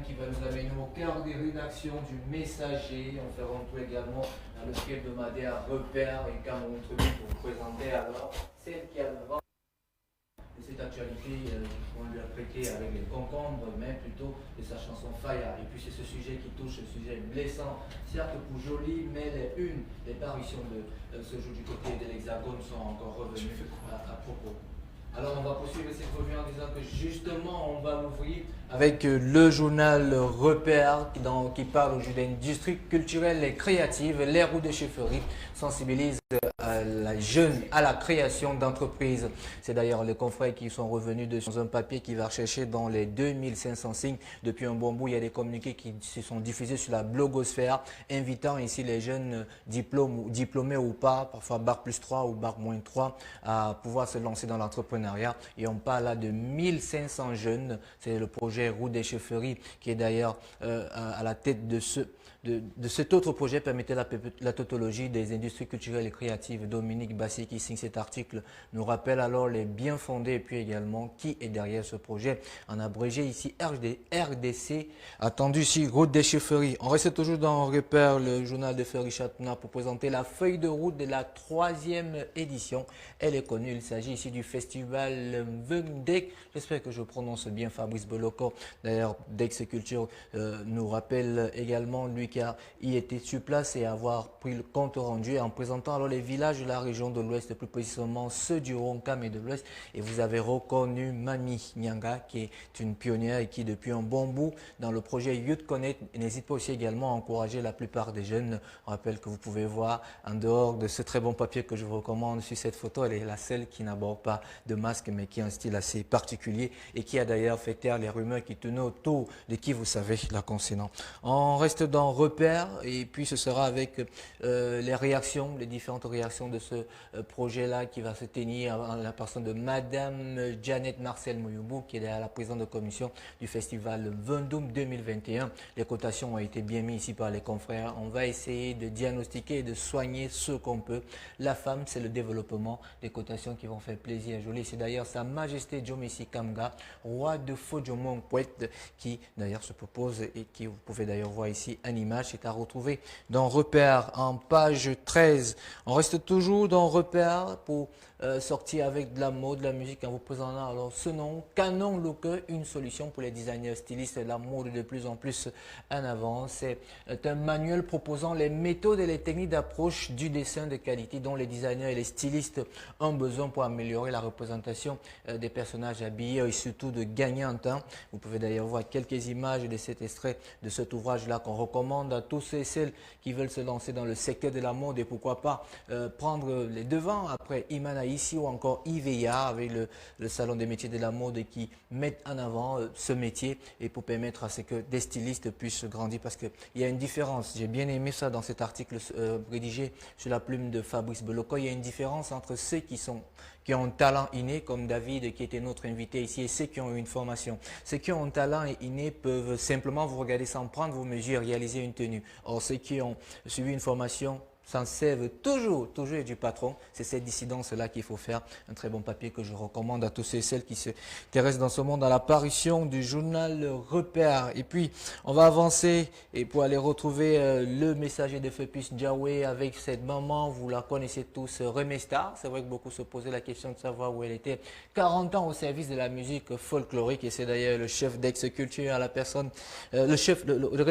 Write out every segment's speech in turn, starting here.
qui va nous amener au cœur des rédactions du Messager. On fait rentrer également dans le hebdomadaire Repère et Cameroun Tribune pour vous présenter alors celle qui a le vent de cette actualité qu'on lui a prêté avec les concombres, mais plutôt de sa chanson Faya. Et puis c'est ce sujet qui touche, ce sujet blessant, certes pour joli, mais les parutions de ce jour du côté de l'Hexagone sont encore revenues à propos. Alors on va poursuivre cette revue en disant que justement on va l'ouvrir avec le journal Repère qui parle aujourd'hui d'industrie culturelle et créative. Les roues de chefferie sensibilisent les jeunes à la création d'entreprises. C'est d'ailleurs les confrères qui sont revenus dans un papier qui va rechercher dans les 2500 signes. Depuis un bon bout, il y a des communiqués qui se sont diffusés sur la blogosphère, invitant ici les jeunes diplômés ou pas, parfois Bac plus 3 ou Bac moins 3, à pouvoir se lancer dans l'entrepreneuriat. Et on parle là de 1500 jeunes. C'est le projet Route des Chefferies qui est d'ailleurs à la tête de cet autre projet. Permettait la tautologie des industries culturelles et créatives. Dominique Bassi qui signe cet article nous rappelle alors les bien fondés et puis également qui est derrière ce projet. En abrégé ici RDC, attendu ici Route des Chefferies. On reste toujours dans Repère, le journal de Ferry Chatona, pour présenter la feuille de route de la 3e édition. Elle est connue, il s'agit ici du festival Vendek. J'espère que je prononce bien Fabrice Boloko. D'ailleurs, Dex Culture nous rappelle également, lui qui a y été sur place et avoir pris le compte rendu en présentant alors les villages de la région de l'Ouest, plus précisément ceux du Roncam et de l'Ouest. Et vous avez reconnu Mami Nyanga qui est une pionnière et qui depuis un bon bout dans le projet Youth Connect n'hésite pas aussi également à encourager la plupart des jeunes. On rappelle que vous pouvez voir en dehors de ce très bon papier que je vous recommande sur cette photo, elle est la seule qui n'aborde pas de masque mais qui a un style assez particulier et qui a d'ailleurs fait taire les rumeurs qui tenaient autour de qui vous savez la concernant. On reste dans Repère et puis ce sera avec les réactions, les différentes réactions de ce projet-là qui va se tenir en la personne de Madame Janet Marcel Mouyoubu qui est la présidente de commission du festival Vendoum 2021. Les cotations ont été bien mises ici par les confrères. On va essayer de diagnostiquer et de soigner ce qu'on peut. La femme, c'est le développement, des cotations qui vont faire plaisir à Jolie. C'est d'ailleurs Sa Majesté Djomisi Kamga, roi de Fodjomon Pouet, qui d'ailleurs se propose et qui vous pouvez d'ailleurs voir ici en image. C'est à retrouver dans Repère en page 13. On reste toujours dans Repère pour sortir avec de la mode, de la musique en vous présentant alors ce nom, Canon Look, une solution pour les designers stylistes, la mode de plus en plus en avant. C'est un manuel proposant les méthodes et les techniques d'approche du dessin de qualité dont les designers et les stylistes ont besoin pour améliorer la représentation des personnages habillés et surtout de gagner en temps. Vous pouvez d'ailleurs voir quelques images de cet extrait de cet ouvrage-là qu'on recommande à tous ceux et celles qui veulent se lancer dans le secteur de la mode et pourquoi pas prendre les devants après Imana ici ou encore IVEA avec le salon des métiers de la mode qui mettent en avant ce métier et pour permettre à ce que des stylistes puissent grandir parce qu'il y a une différence. J'ai bien aimé ça dans cet article rédigé sur la plume de Fabrice Boloko. Il y a une différence entre ceux qui ont un talent inné comme David qui était notre invité ici et ceux qui ont eu une formation. Ceux qui ont un talent inné peuvent simplement vous regarder sans prendre vos mesures, réaliser une tenue. Or ceux qui ont suivi une formation s'en servent toujours du patron. C'est cette dissidence-là qu'il faut faire. Un très bon papier que je recommande à tous ceux et celles qui s'intéressent dans ce monde à l'apparition du journal Repère. Et puis, on va avancer et pour aller retrouver le messager de Fepus Djawé avec cette maman, vous la connaissez tous, Remestar. C'est vrai que beaucoup se posaient la question de savoir où elle était. 40 ans au service de la musique folklorique et c'est d'ailleurs le chef d'ex-culture à la personne, le chef, le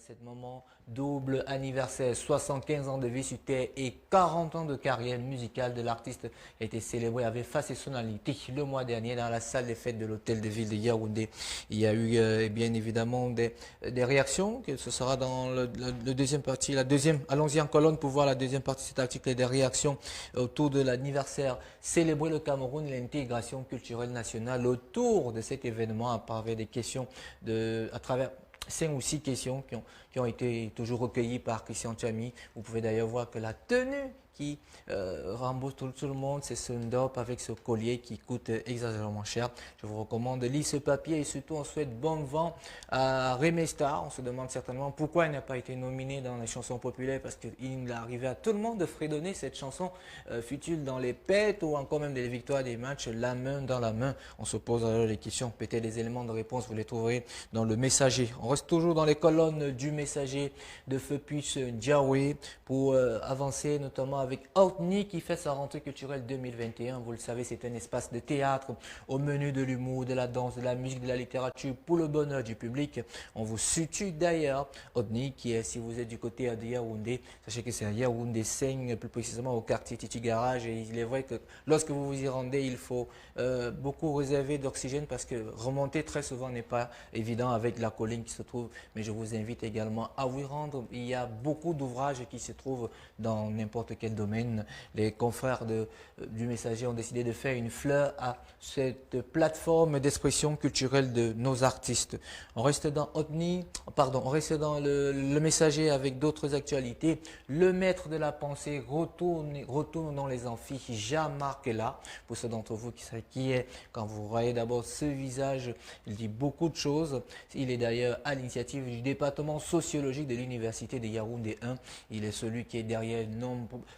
cette maman, double anniversaire, 75 ans de vie sur Terre et 40 ans de carrière musicale de l'artiste a été célébré avec personnalité le mois dernier dans la salle des fêtes de l'hôtel de ville de Yaoundé. Il y a eu bien évidemment des réactions, que ce sera dans le deuxième partie, allons-y en colonne pour voir la deuxième partie de cet article, des réactions autour de l'anniversaire célébrer le Cameroun, l'intégration culturelle nationale autour de cet événement à travers des questions à travers 5 ou 6 questions qui ont été toujours recueillis par Christian Tchami. Vous pouvez d'ailleurs voir que la tenue qui rembourse tout le monde, c'est ce Ndop avec ce collier qui coûte exagérément cher. Je vous recommande de lire ce papier et surtout on souhaite bon vent à Rémy Star. On se demande certainement pourquoi il n'a pas été nominé dans les chansons populaires parce qu'il est arrivé à tout le monde de fredonner cette chanson, fut-il dans les pètes ou encore même des victoires des matchs, la main dans la main. On se pose alors les questions, peut-être des éléments de réponse, vous les trouverez dans le Messager. On reste toujours dans les colonnes du Messager de Feu Puce Diawé pour avancer notamment avec Outni qui fait sa rentrée culturelle 2021. Vous le savez, c'est un espace de théâtre au menu de l'humour, de la danse, de la musique, de la littérature pour le bonheur du public. On vous situe d'ailleurs Outni qui est, si vous êtes du côté de Yaoundé, sachez que c'est à Yaoundé 5, plus précisément au quartier Titi Garage. Et il est vrai que lorsque vous vous y rendez, il faut beaucoup réserver d'oxygène parce que remonter très souvent n'est pas évident avec la colline qui se trouve. Mais je vous invite également à vous y rendre. Il y a beaucoup d'ouvrages qui se trouvent dans n'importe quel domaine. Les confrères du Messager ont décidé de faire une fleur à cette plateforme d'expression culturelle de nos artistes. On reste dans on reste dans le Messager avec d'autres actualités. Le maître de la pensée retourne dans les amphis. Jean-Marc est là. Pour ceux d'entre vous qui savent qui est, quand vous voyez d'abord ce visage, il dit beaucoup de choses. Il est d'ailleurs à l'initiative du département sociologique de l'université de Yaoundé 1. Il est celui qui est derrière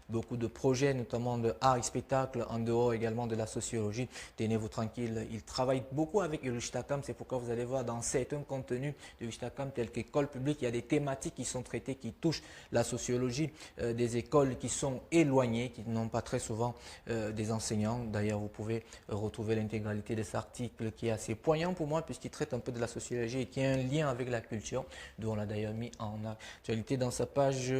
beaucoup de projets, notamment de art et spectacle, en dehors également de la sociologie. Tenez-vous tranquille, il travaille beaucoup avec Urishtakam, c'est pourquoi vous allez voir dans certains contenus de Urishtakam, tels qu'école publique, il y a des thématiques qui sont traitées, qui touchent la sociologie, des écoles qui sont éloignées, qui n'ont pas très souvent des enseignants. D'ailleurs, vous pouvez retrouver l'intégralité de cet article qui est assez poignant pour moi, puisqu'il traite un peu de la sociologie et qui a un lien avec la culture, d'où on l'a d'ailleurs mis en actualité dans sa page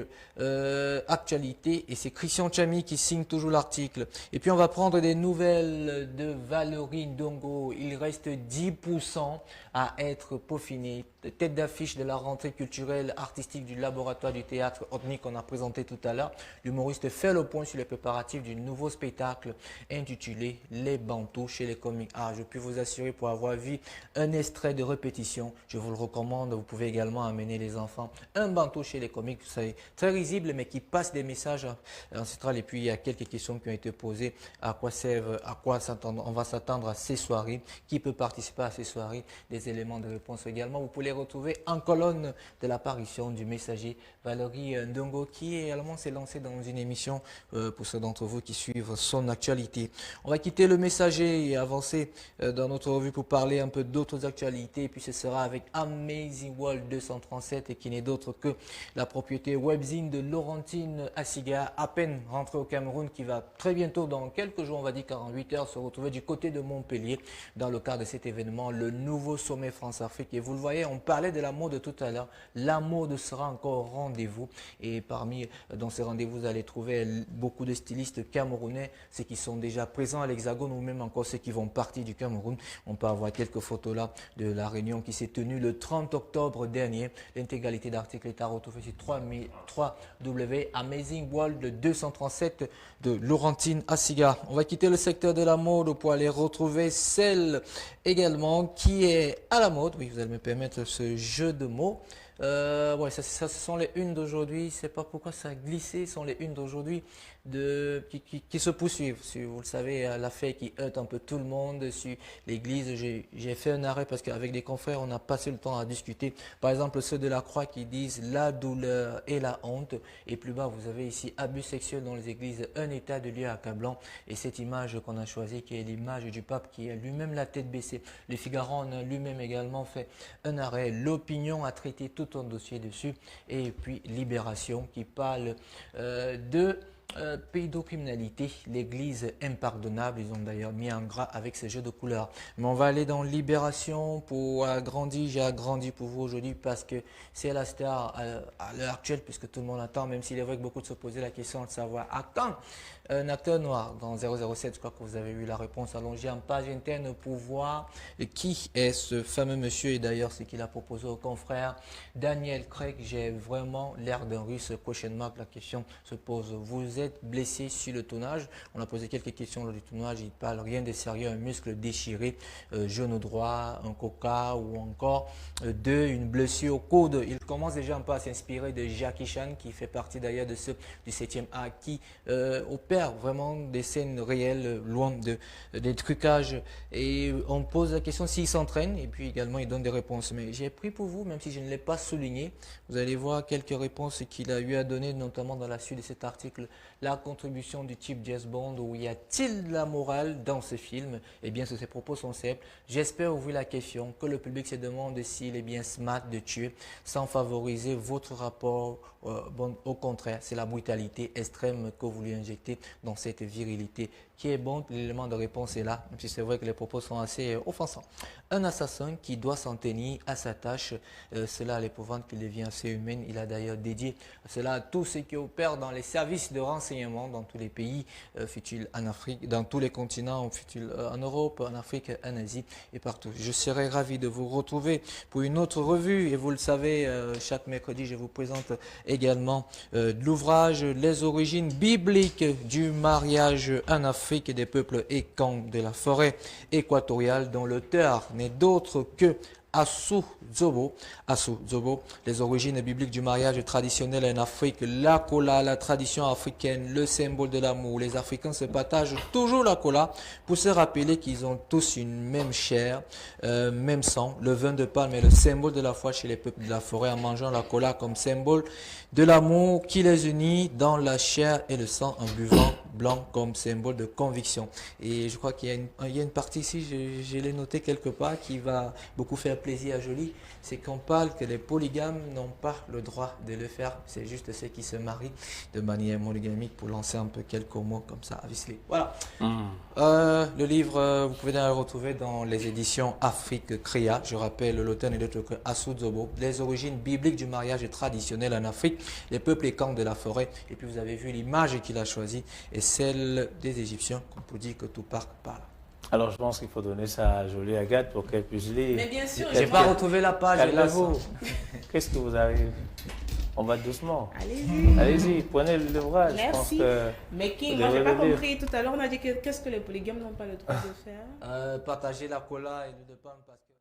actualité, et c'est Christian Tchami qui signe toujours l'article. Et puis on va prendre des nouvelles de Valérie Ndongo. Il reste 10% à être peaufiné. Tête d'affiche de la rentrée culturelle artistique du laboratoire du théâtre Outni qu'on a présenté tout à l'heure. L'humoriste fait le point sur les préparatifs du nouveau spectacle intitulé Les Bantous chez les Comics. Je puis vous assurer, pour avoir vu un extrait de répétition, je vous le recommande. Vous pouvez également amener les enfants. Un Bantou chez les Comics, c'est très risible mais qui passe des messages ancestrales. Et puis il y a quelques questions qui ont été posées. À quoi servent, à quoi s'attendre, on va s'attendre à ces soirées, qui peut participer à ces soirées, des éléments de réponse également. Vous pouvez les retrouver en colonne de l'apparition du Messager. Valérie Ndongo qui également s'est lancée dans une émission pour ceux d'entre vous qui suivent son actualité. On va quitter le Messager et avancer dans notre revue pour parler un peu d'autres actualités. Et puis ce sera avec Amazing World 237 et qui n'est d'autre que la propriété webzine de Laurentine Assiga, à peine rentrée au Cameroun, qui va très bientôt, dans quelques jours, on va dire 48 heures, se retrouver du côté de Montpellier dans le cadre de cet événement, le nouveau sommet France-Afrique. Et vous le voyez, on parlait de la mode tout à l'heure. La mode sera encore au rendez-vous. Et parmi dans ces rendez-vous, vous allez trouver beaucoup de stylistes camerounais, ceux qui sont déjà présents à l'Hexagone ou même encore ceux qui vont partir du Cameroun. On peut avoir quelques photos là de la réunion qui s'est tenue le 30 octobre dernier. L'intégralité d'articles est à retrouver sur 3W Amazing World 237 de Laurentine Assiga. On va quitter le secteur de la mode pour aller retrouver celle également qui est à la mode. Oui, vous allez me permettre ce jeu de mots. Ouais, ça, ce sont les unes d'aujourd'hui. Je ne sais pas pourquoi ça a glissé. Ce sont les unes d'aujourd'hui qui se poursuivent. Vous le savez, l'affaire qui heurte un peu tout le monde sur l'église. J'ai fait un arrêt parce qu'avec des confrères, on a passé le temps à discuter. Par exemple, ceux de la Croix qui disent la douleur et la honte. Et plus bas, vous avez ici abus sexuels dans les églises, un état de lieu accablant. Et cette image qu'on a choisie, qui est l'image du pape qui a lui-même la tête baissée. Le Figaro en a lui-même également fait un arrêt. L'opinion a traité tout un dossier dessus. Et puis Libération qui parle de pédocriminalité, l'église impardonnable. Ils ont d'ailleurs mis en gras avec ces jeux de couleurs. Mais on va aller dans Libération pour agrandir. J'ai agrandi pour vous aujourd'hui parce que c'est la star à l'heure actuelle, puisque tout le monde attend, même s'il est vrai que beaucoup de se posaient la question de savoir à quand un acteur noir. Dans 007, je crois que vous avez eu la réponse allongée en page interne pour voir qui est ce fameux monsieur. Et d'ailleurs, ce qu'il a proposé au confrère Daniel Craig. J'ai vraiment l'air d'un russe. Question mark, la question se pose. Vous êtes blessé sur le tournage. On a posé quelques questions lors du tournage. Il parle rien de sérieux, un muscle déchiré, genou droit, un coca ou encore une blessure au coude. Il commence déjà un peu à s'inspirer de Jackie Chan qui fait partie d'ailleurs de ceux du 7e art qui opère vraiment des scènes réelles loin des trucages. Et on pose la question s'il s'entraîne et puis également il donne des réponses. Mais j'ai pris pour vous, même si je ne l'ai pas souligné, vous allez voir quelques réponses qu'il a eu à donner, notamment dans la suite de cet article. La contribution du type James Bond, où y a-t-il de la morale dans ce film? Eh bien, ses propos sont simples. J'espère, au vu de la question, que le public se demande s'il est bien smart de tuer sans favoriser votre rapport. Bon, au contraire, c'est la brutalité extrême que vous lui injectez dans cette virilité qui est bon. L'élément de réponse est là, même si c'est vrai que les propos sont assez offensants. Un assassin qui doit s'en tenir à sa tâche, cela l'épouvante qu'il devient assez humaine. Il a d'ailleurs dédié cela à tous ceux qui opèrent dans les services de renseignement dans tous les pays, fut-il en Afrique, dans tous les continents, fut-il en Europe, en Afrique, en Asie et partout. Je serai ravi de vous retrouver pour une autre revue et vous le savez, chaque mercredi je vous présente également de l'ouvrage Les origines bibliques du mariage en Afrique des peuples et camps de la forêt équatoriale, dont l'auteur n'est d'autre que Assou Dzobo. Assou Dzobo, les origines bibliques du mariage traditionnel en Afrique, la kola, la tradition africaine, le symbole de l'amour. Les Africains se partagent toujours la kola pour se rappeler qu'ils ont tous une même chair, même sang. Le vin de palme est le symbole de la foi chez les peuples de la forêt, en mangeant la kola comme symbole de l'amour qui les unit dans la chair et le sang, en buvant blanc comme symbole de conviction. Et je crois qu'il y a une partie ici, je l'ai noté quelque part, qui va beaucoup faire plaisir à Jolie, c'est qu'on parle que les polygames n'ont pas le droit de le faire, c'est juste ceux qui se marient de manière monogamique, pour lancer un peu quelques mots comme ça à Visley. Voilà. Le livre, vous pouvez le retrouver dans les éditions Afrique Créa. Je rappelle l'auteur et l'autre que Assou Dzobo, les origines bibliques du mariage traditionnel en Afrique, les peuples et camps de la forêt. Et puis vous avez vu l'image qu'il a choisie et celle des Égyptiens, qu'on peut dire que tout part par là. Alors, je pense qu'il faut donner ça à Jolie Agathe pour qu'elle puisse lire. Mais bien sûr, j'ai pas retrouvé la page. Calmez-vous. Qu'est-ce que vous avez? On va doucement. allez-y. Allez-y, prenez l'ouvrage. Merci. Mais qui, moi, j'ai pas compris. Tout à l'heure, on a dit qu'est-ce que les polygames n'ont pas le droit de faire? Partager la cola et le pain parce que